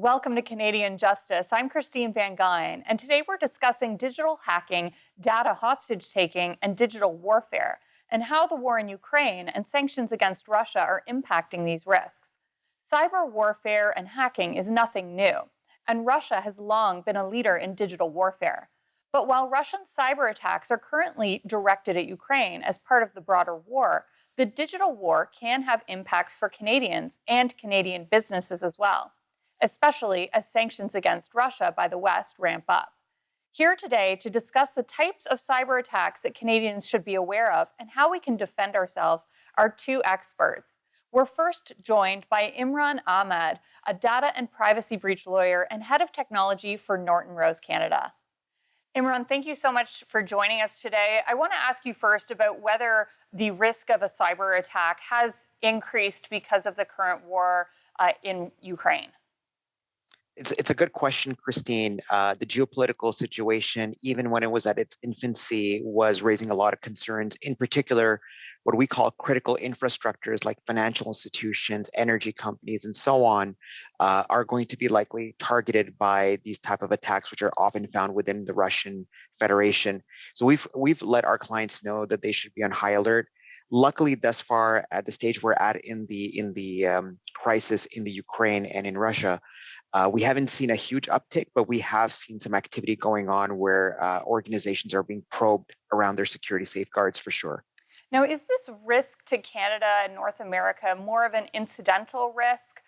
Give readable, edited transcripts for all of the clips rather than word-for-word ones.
Welcome to Canadian Justice. I'm Christine Van Gyn, and today we're discussing digital hacking, data hostage taking, and digital warfare, and how the war in Ukraine and sanctions against Russia are impacting these risks. Cyber warfare and hacking is nothing new, and Russia has long been a leader in digital warfare. But while Russian cyber attacks are currently directed at Ukraine as part of the broader war, the digital war can have impacts for Canadians and Canadian businesses as well, especially as sanctions against Russia by the West ramp up. Here today to discuss the types of cyber attacks that Canadians should be aware of and how we can defend ourselves are two experts. We're first joined by Imran Ahmad, a data and privacy breach lawyer and head of technology for Norton Rose Canada. Imran, thank you so much for joining us today. I want to ask you first about whether the risk of a cyber attack has increased because of the current war in Ukraine. It's a good question, Christine. The geopolitical situation, even when it was at its infancy, was raising a lot of concerns. In particular, what we call critical infrastructures like financial institutions, energy companies, and so on, are going to be likely targeted by these type of attacks, which are often found within the Russian Federation. So we've let our clients know that they should be on high alert. Luckily, thus far, at the stage we're at in the crisis in the Ukraine and in Russia, we haven't seen a huge uptick, but we have seen some activity going on where organizations are being probed around their security safeguards for sure. Now, is this risk to Canada and North America more of an incidental risk?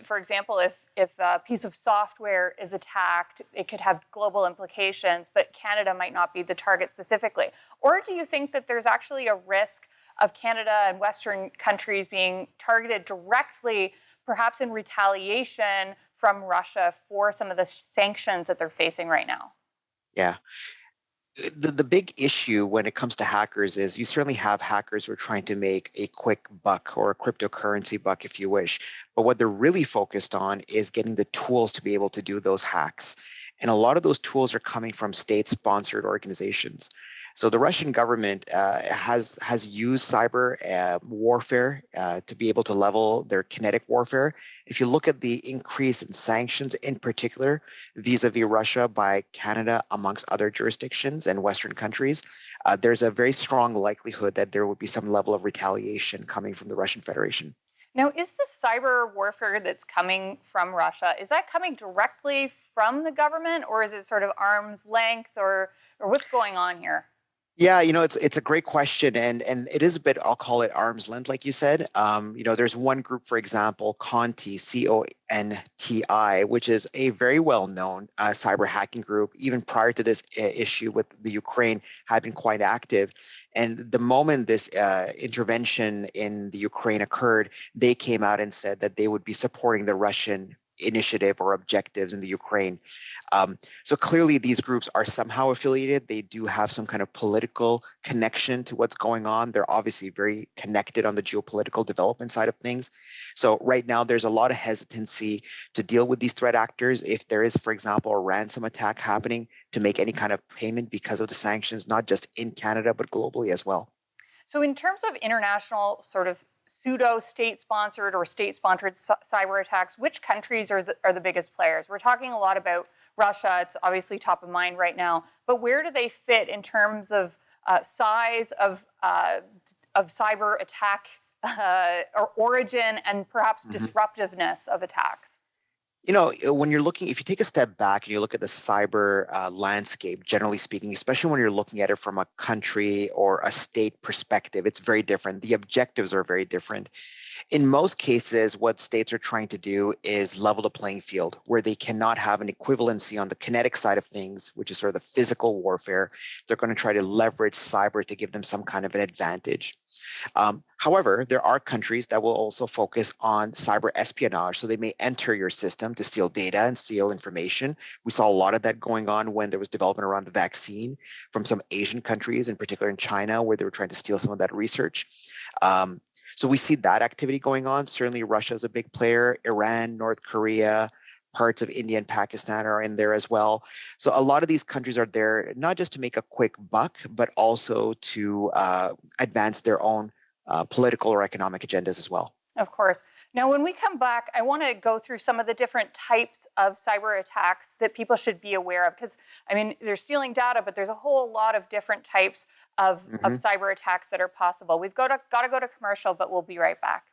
For example, if a piece of software is attacked, it could have global implications, but Canada might not be the target specifically. Or do you think that there's actually a risk of Canada and Western countries being targeted directly, perhaps in retaliation from Russia for some of the sanctions that they're facing right now? Yeah. The big issue when it comes to hackers is you certainly have hackers who are trying to make a quick buck or a cryptocurrency buck, if you wish. But what they're really focused on is getting the tools to be able to do those hacks. And a lot of those tools are coming from state-sponsored organizations. So the Russian government has used cyber warfare to be able to level their kinetic warfare. If you look at the increase in sanctions, in particular, vis-a-vis Russia by Canada, amongst other jurisdictions and Western countries, there's a very strong likelihood that there would be some level of retaliation coming from the Russian Federation. Now, is the cyber warfare that's coming from Russia, is that coming directly from the government, or is it sort of arm's length, or what's going on here? Yeah, it's a great question, and it is a bit, I'll call it arm's length, like you said. There's one group, for example, Conti, CONTI, which is a very well-known cyber hacking group. Even prior to this issue with the Ukraine, had been quite active. And the moment this intervention in the Ukraine occurred, they came out and said that they would be supporting the Russian initiative or objectives in the Ukraine. So clearly these groups are somehow affiliated. They do have some kind of political connection to what's going on. They're obviously very connected on the geopolitical development side of things. So right now there's a lot of hesitancy to deal with these threat actors. If there is, for example, a ransom attack happening, to make any kind of payment because of the sanctions, not just in Canada, but globally as well. So in terms of international sort of pseudo state-sponsored or state-sponsored cyber attacks, which countries are the biggest players? We're talking a lot about Russia. It's obviously top of mind right now. But where do they fit in terms of size of cyber attack or origin and perhaps disruptiveness of attacks? When you're looking, if you take a step back and you look at the cyber landscape, generally speaking, especially when you're looking at it from a country or a state perspective, it's very different. The objectives are very different. In most cases, what states are trying to do is level the playing field where they cannot have an equivalency on the kinetic side of things, which is sort of the physical warfare. They're going to try to leverage cyber to give them some kind of an advantage. However, there are countries that will also focus on cyber espionage. So they may enter your system to steal data and steal information. We saw a lot of that going on when there was development around the vaccine from some Asian countries, in particular in China, where they were trying to steal some of that research. So we see that activity going on. Certainly Russia is a big player, Iran, North Korea, parts of India and Pakistan are in there as well. So a lot of these countries are there not just to make a quick buck, but also to advance their own political or economic agendas as well. Of course. Now, when we come back, I want to go through some of the different types of cyber attacks that people should be aware of. Because, I mean, they're stealing data, but there's a whole lot of different types of Mhm. cyber attacks that are possible. We've got to go to commercial, but we'll be right back.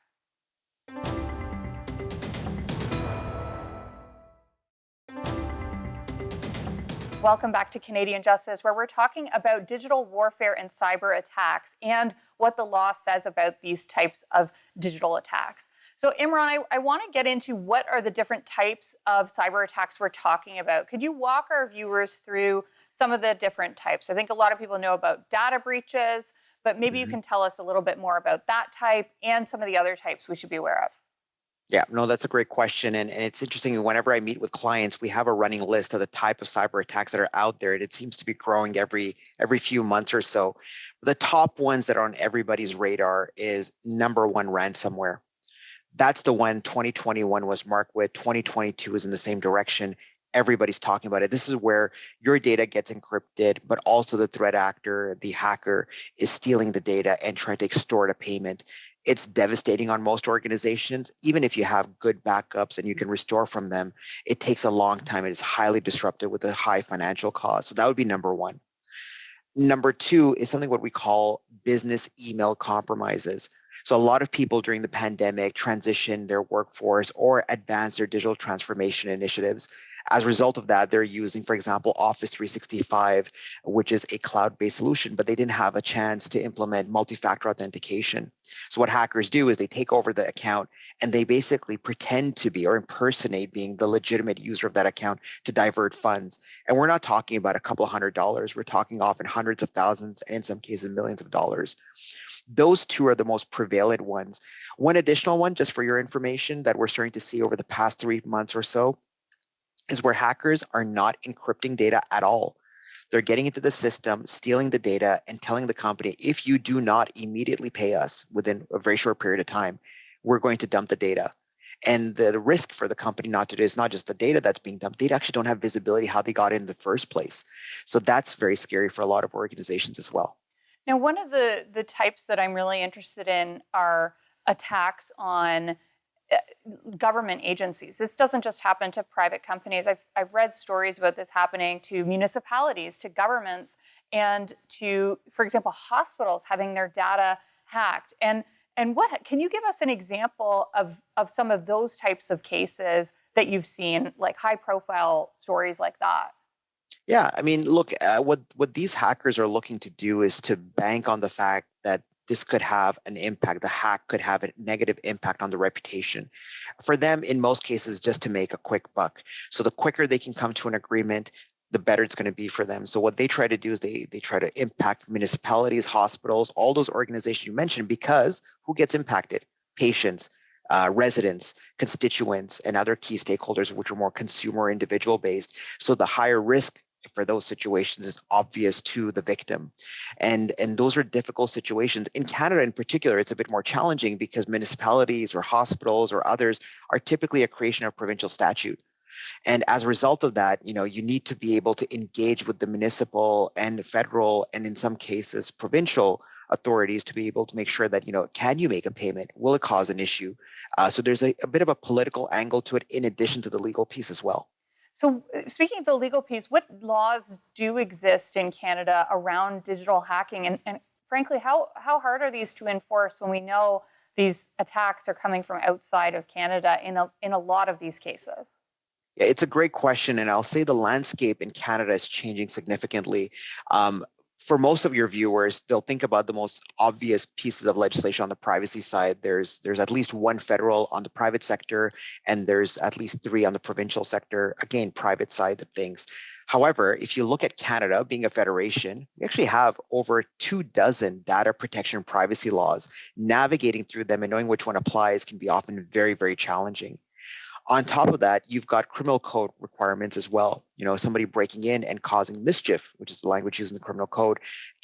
Welcome back to Canadian Justice, where we're talking about digital warfare and cyber attacks and what the law says about these types of digital attacks. So, Imran, I want to get into what are the different types of cyber attacks we're talking about. Could you walk our viewers through some of the different types? I think a lot of people know about data breaches, but maybe you Mhm. can tell us a little bit more about that type and some of the other types we should be aware of. Yeah, no, that's a great question. And it's interesting. Whenever I meet with clients, we have a running list of the type of cyber attacks that are out there. And it seems to be growing every few months or so. The top ones that are on everybody's radar is number one, ransomware. That's the one 2021 was marked with. 2022 is in the same direction. Everybody's talking about it. This is where your data gets encrypted, but also the threat actor, the hacker, is stealing the data and trying to extort a payment. It's devastating on most organizations. Even if you have good backups and you can restore from them, it takes a long time. It is highly disruptive with a high financial cost. So that would be number one. Number two is something what we call business email compromises. So a lot of people during the pandemic transitioned their workforce or advanced their digital transformation initiatives. As a result of that, they're using, for example, Office 365, which is a cloud-based solution, but they didn't have a chance to implement multi-factor authentication. So what hackers do is they take over the account and they basically pretend to be or impersonate being the legitimate user of that account to divert funds. And we're not talking about a couple of $100s. We're talking often hundreds of thousands and in some cases millions of dollars. Those two are the most prevalent ones. One additional one, just for your information, that we're starting to see over the past 3 months or so is where hackers are not encrypting data at all. They're getting into the system, stealing the data, and telling the company, if you do not immediately pay us within a very short period of time, we're going to dump the data. And the risk for the company not to do is not just the data that's being dumped, they actually don't have visibility how they got in the first place. So that's very scary for a lot of organizations as well. Now, one of the types that I'm really interested in are attacks on government agencies. This doesn't just happen to private companies. I've read stories about this happening to municipalities, to governments, and to, for example, hospitals having their data hacked. And what can you give us an example of some of those types of cases that you've seen, like high profile stories like that? Yeah, I mean, look, what these hackers are looking to do is to bank on the fact that this could have an impact. The hack could have a negative impact on the reputation. For them, in most cases, just to make a quick buck. So the quicker they can come to an agreement, the better it's going to be for them. So what they try to do is they try to impact municipalities, hospitals, all those organizations you mentioned, because who gets impacted? Patients, residents, constituents, and other key stakeholders, which are more consumer individual based. So the higher risk for those situations is obvious to the victim. And those are difficult situations. In Canada in particular, it's a bit more challenging because municipalities or hospitals or others are typically a creation of provincial statute. And as a result of that, you need to be able to engage with the municipal and federal, and in some cases, provincial authorities to be able to make sure that, can you make a payment? Will it cause an issue? So there's a bit of a political angle to it in addition to the legal piece as well. So, speaking of the legal piece, what laws do exist in Canada around digital hacking? And frankly, how hard are these to enforce when we know these attacks are coming from outside of Canada in a lot of these cases? Yeah, it's a great question, and I'll say the landscape in Canada is changing significantly. For most of your viewers, they'll think about the most obvious pieces of legislation on the privacy side. There's at least one federal on the private sector, and there's at least three on the provincial sector, again, private side of things. However, if you look at Canada being a federation, we actually have over 24 data protection and privacy laws. Navigating through them and knowing which one applies can be often very, very challenging. On top of that, you've got criminal code requirements as well. Somebody breaking in and causing mischief, which is the language used in the criminal code,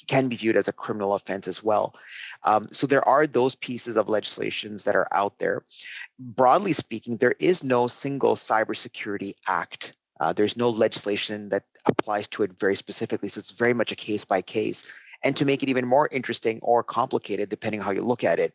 can be viewed as a criminal offense as well. So there are those pieces of legislations that are out there. Broadly speaking, there is no single cybersecurity act. There's no legislation that applies to it very specifically. So it's very much a case by case. And to make it even more interesting or complicated, depending on how you look at it,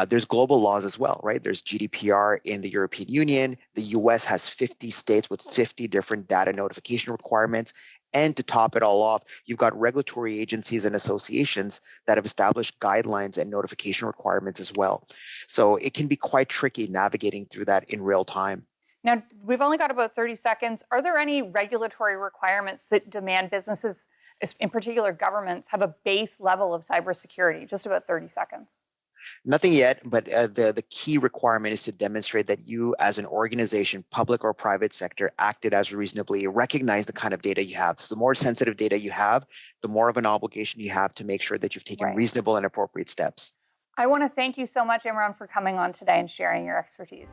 There's global laws as well, right? There's GDPR in the European Union. The US has 50 states with 50 different data notification requirements. And to top it all off, you've got regulatory agencies and associations that have established guidelines and notification requirements as well. So it can be quite tricky navigating through that in real time. Now, we've only got about 30 seconds. Are there any regulatory requirements that demand businesses, in particular governments, have a base level of cybersecurity? Just about 30 seconds. Nothing yet, but the key requirement is to demonstrate that you as an organization, public or private sector, acted as reasonably, recognize the kind of data you have. So the more sensitive data you have, the more of an obligation you have to make sure that you've taken reasonable and appropriate steps. I want to thank you so much, Imran, for coming on today and sharing your expertise.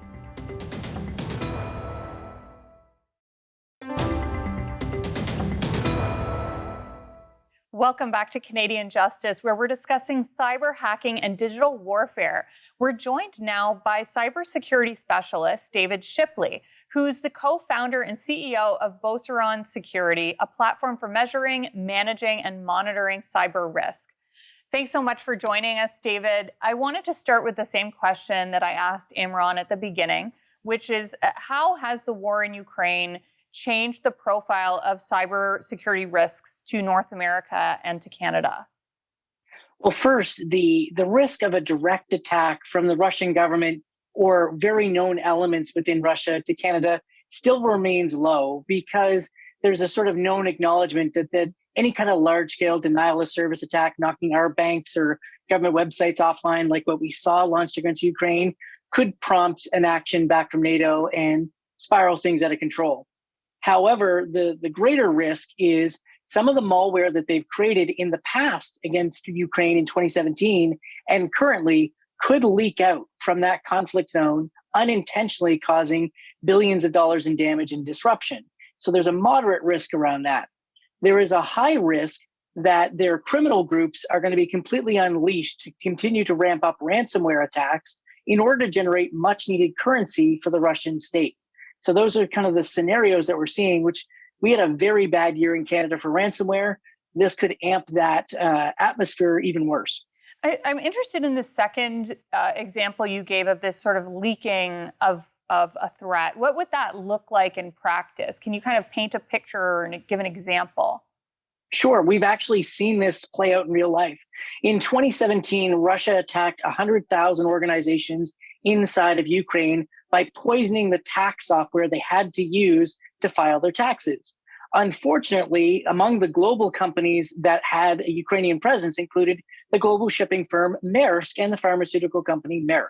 Welcome back to Canadian Justice, where we're discussing cyber hacking and digital warfare. We're joined now by cybersecurity specialist David Shipley, who's the co-founder and CEO of Beauceron Security, a platform for measuring, managing, and monitoring cyber risk. Thanks so much for joining us, David. I wanted to start with the same question that I asked Imran at the beginning, which is how has the war in Ukraine changed the profile of cybersecurity risks to North America and to Canada? Well, first, the risk of a direct attack from the Russian government or very known elements within Russia to Canada still remains low because there's a sort of known acknowledgement that any kind of large-scale denial of service attack, knocking our banks or government websites offline, like what we saw launched against Ukraine, could prompt an action back from NATO and spiral things out of control. However, the greater risk is some of the malware that they've created in the past against Ukraine in 2017 and currently could leak out from that conflict zone, unintentionally causing billions of dollars in damage and disruption. So there's a moderate risk around that. There is a high risk that their criminal groups are going to be completely unleashed to continue to ramp up ransomware attacks in order to generate much needed currency for the Russian state. So those are kind of the scenarios that we're seeing, which we had a very bad year in Canada for ransomware. This could amp that atmosphere even worse. I'm interested in the second example you gave of this sort of leaking of a threat. What would that look like in practice? Can you kind of paint a picture and give an example? Sure. We've actually seen this play out in real life. In 2017, Russia attacked 100,000 organizations inside of Ukraine by poisoning the tax software they had to use to file their taxes. Unfortunately, among the global companies that had a Ukrainian presence included the global shipping firm Maersk and the pharmaceutical company Merck.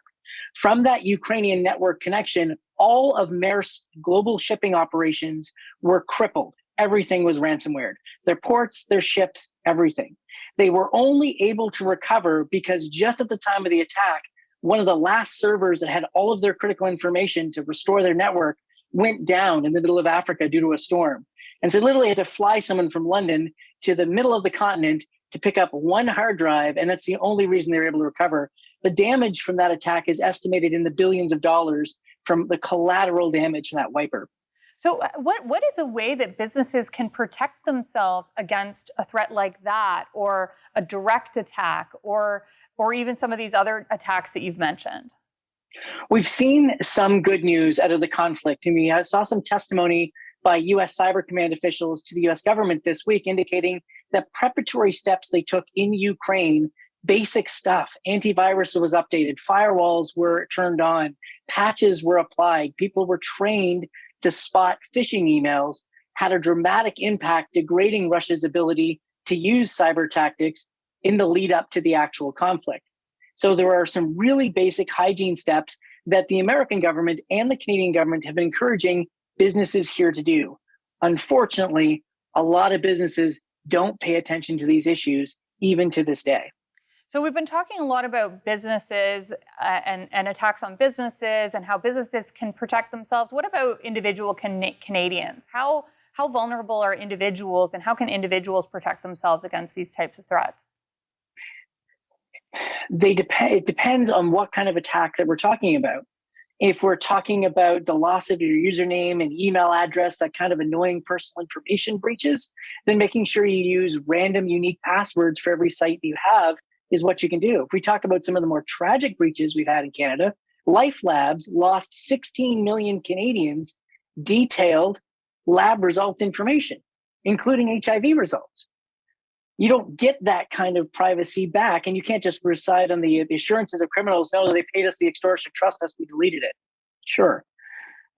From that Ukrainian network connection, all of Maersk's global shipping operations were crippled. Everything was ransomware. Their ports, their ships, everything. They were only able to recover because just at the time of the attack, one of the last servers that had all of their critical information to restore their network went down in the middle of Africa due to a storm. And so literally had to fly someone from London to the middle of the continent to pick up one hard drive. And that's the only reason they were able to recover. The damage from that attack is estimated in the billions of dollars from the collateral damage from that wiper. So what is a way that businesses can protect themselves against a threat like that, or a direct attack, or even some of these other attacks that you've mentioned? We've seen some good news out of the conflict. And we saw some testimony by U.S. Cyber Command officials to the U.S. government this week indicating that preparatory steps they took in Ukraine, basic stuff, antivirus was updated, firewalls were turned on, patches were applied, people were trained to spot phishing emails, had a dramatic impact degrading Russia's ability to use cyber tactics in the lead up to the actual conflict. So there are some really basic hygiene steps that the American government and the Canadian government have been encouraging businesses here to do. Unfortunately, a lot of businesses don't pay attention to these issues, even to this day. So we've been talking a lot about businesses and attacks on businesses and how businesses can protect themselves. What about individual Canadians? How vulnerable are individuals, and how can individuals protect themselves against these types of threats? It depends on what kind of attack that we're talking about. If we're talking about the loss of your username and email address, that kind of annoying personal information breaches, then making sure you use random unique passwords for every site you have is what you can do. If we talk about some of the more tragic breaches we've had in Canada, Life Labs lost 16 million Canadians detailed lab results information, including HIV results. You don't get that kind of privacy back, and you can't just reside on the assurances of criminals. No, they paid us the extortion, trust us, we deleted it. Sure.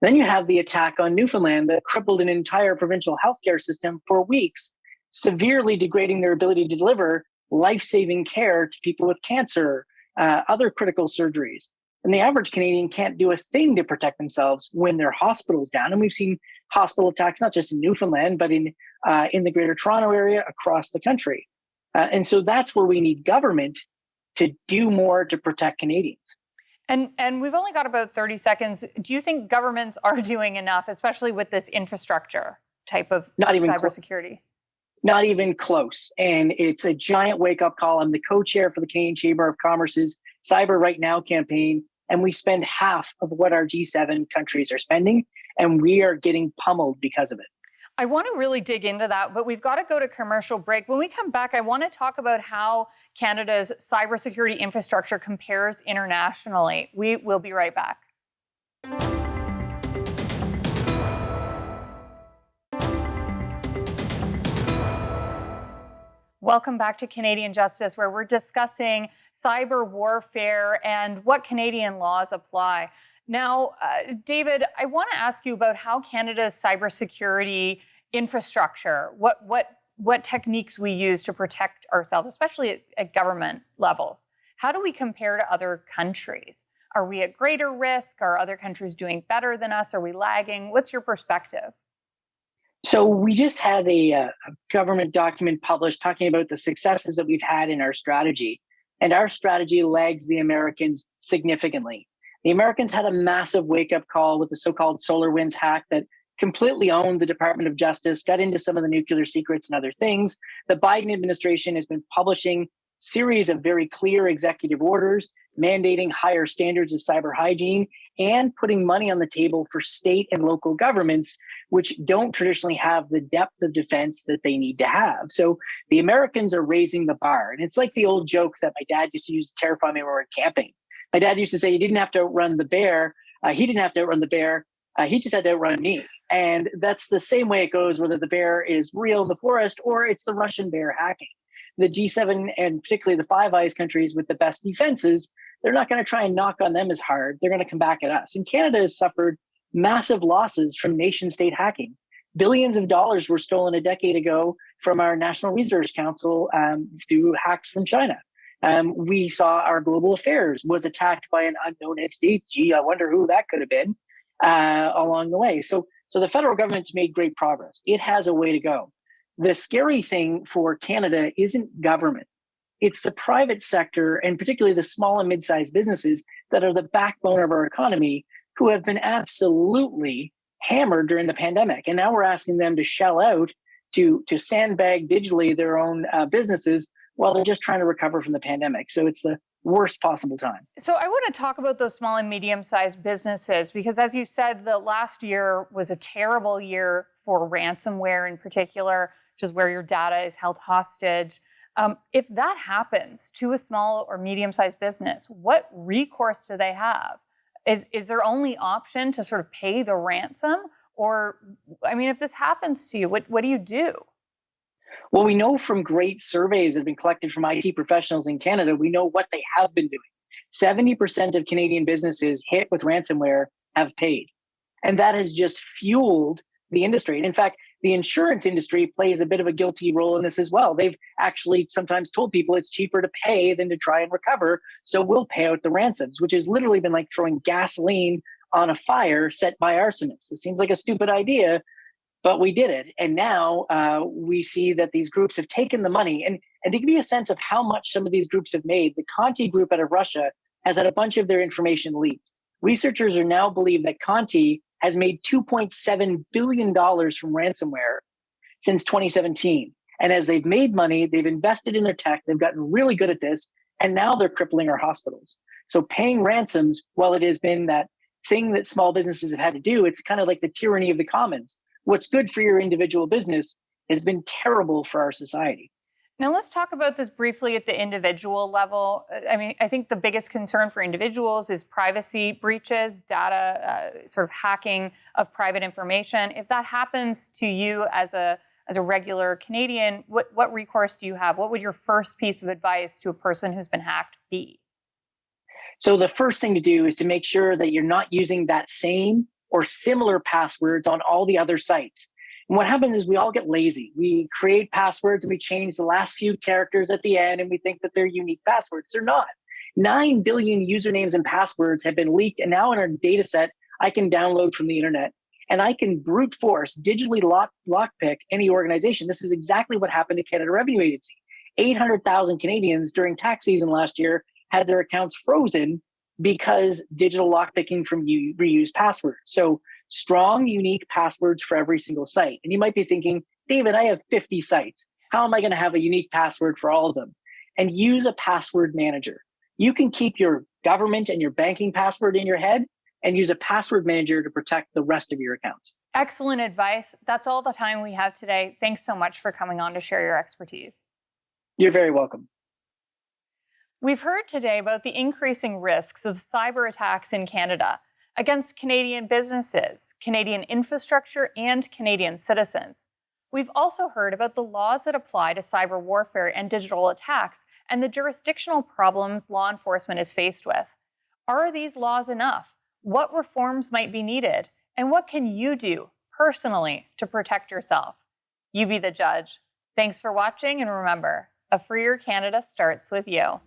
Then you have the attack on Newfoundland that crippled an entire provincial healthcare system for weeks, severely degrading their ability to deliver life-saving care to people with cancer, other critical surgeries. And the average Canadian can't do a thing to protect themselves when their hospital's down. And we've seen hospital attacks, not just in Newfoundland, but in the Greater Toronto area, across the country. And so that's where we need government to do more to protect Canadians. And we've only got about 30 seconds. Do you think governments are doing enough, especially with this infrastructure type of cybersecurity? Not even close. And it's a giant wake-up call. I'm the co-chair for the Canadian Chamber of Commerce's Cyber Right Now campaign, and we spend half of what our G7 countries are spending, and we are getting pummeled because of it. I want to really dig into that, but we've got to go to commercial break. When we come back, I want to talk about how Canada's cybersecurity infrastructure compares internationally. We will be right back. Welcome back to Canadian Justice, where we're discussing cyber warfare and what Canadian laws apply. Now, David, I want to ask you about how Canada's cybersecurity infrastructure, what techniques we use to protect ourselves, especially at government levels. How do we compare to other countries? Are we at greater risk? Are other countries doing better than us? Are we lagging? What's your perspective? So we just had a government document published talking about the successes that we've had in our strategy. And our strategy lags the Americans significantly. The Americans had a massive wake-up call with the so-called SolarWinds hack that completely owned the Department of Justice, got into some of the nuclear secrets and other things. The Biden administration has been publishing series of very clear executive orders mandating higher standards of cyber hygiene and putting money on the table for state and local governments, which don't traditionally have the depth of defense that they need to have. So the Americans are raising the bar. And it's like the old joke that my dad used to use to terrify me when we were camping. My dad used to say, he didn't have to outrun the bear. He didn't have to outrun the bear. He just had to outrun me. And that's the same way it goes, whether the bear is real in the forest or it's the Russian bear hacking. The G7 and particularly the Five Eyes countries with the best defenses, they're not going to try and knock on them as hard. They're going to come back at us. And Canada has suffered massive losses from nation state hacking. Billions of dollars were stolen a decade ago from our National Research Council through hacks from China. We saw our global affairs was attacked by an unknown entity. Gee, I wonder who that could have been along the way. So the federal government's made great progress. It has a way to go. The scary thing for Canada isn't government. It's the private sector, and particularly the small and mid-sized businesses that are the backbone of our economy, who have been absolutely hammered during the pandemic. And now we're asking them to shell out to sandbag digitally their own businesses while they're just trying to recover from the pandemic. So it's the worst possible time. So I want to talk about those small and medium-sized businesses, because as you said, the last year was a terrible year for ransomware in particular, which is where your data is held hostage. If that happens to a small or medium-sized business, what recourse do they have? Is their only option to sort of pay the ransom? Or, I mean, if this happens to you, what do you do? Well, we know from great surveys that have been collected from IT professionals in Canada, we know what they have been doing. 70% of Canadian businesses hit with ransomware have paid. And that has just fueled the industry. And in fact, the insurance industry plays a bit of a guilty role in this as well. They've actually sometimes told people it's cheaper to pay than to try and recover. So we'll pay out the ransoms, which has literally been like throwing gasoline on a fire set by arsonists. It seems like a stupid idea, but we did it. And now we see that these groups have taken the money. And to give you a sense of how much some of these groups have made, the Conti group out of Russia has had a bunch of their information leaked. Researchers are now believe that Conti has made $2.7 billion from ransomware since 2017. And as they've made money, they've invested in their tech, they've gotten really good at this, and now they're crippling our hospitals. So paying ransoms, while it has been that thing that small businesses have had to do, it's kind of like the tyranny of the commons. What's good for your individual business has been terrible for our society. Now, let's talk about this briefly at the individual level. I mean, I think the biggest concern for individuals is privacy breaches, data, sort of hacking of private information. If that happens to you as a regular Canadian, what recourse do you have? What would your first piece of advice to a person who's been hacked be? So the first thing to do is to make sure that you're not using that same or similar passwords on all the other sites. And what happens is we all get lazy. We create passwords and we change the last few characters at the end and we think that they're unique passwords. They're not. 9 billion usernames and passwords have been leaked. And now in our data set, I can download from the internet and I can brute force, digitally lockpick any organization. This is exactly what happened to Canada Revenue Agency. 800,000 Canadians during tax season last year had their accounts frozen because digital lockpicking from reused passwords. So strong, unique passwords for every single site. And you might be thinking, David, I have 50 sites. How am I going to have a unique password for all of them? And use a password manager. You can keep your government and your banking password in your head and use a password manager to protect the rest of your accounts. Excellent advice. That's all the time we have today. Thanks so much for coming on to share your expertise. You're very welcome. We've heard today about the increasing risks of cyber attacks in Canada against Canadian businesses, Canadian infrastructure, and Canadian citizens. We've also heard about the laws that apply to cyber warfare and digital attacks and the jurisdictional problems law enforcement is faced with. Are these laws enough? What reforms might be needed? And what can you do personally to protect yourself? You be the judge. Thanks for watching, and remember, a freer Canada starts with you.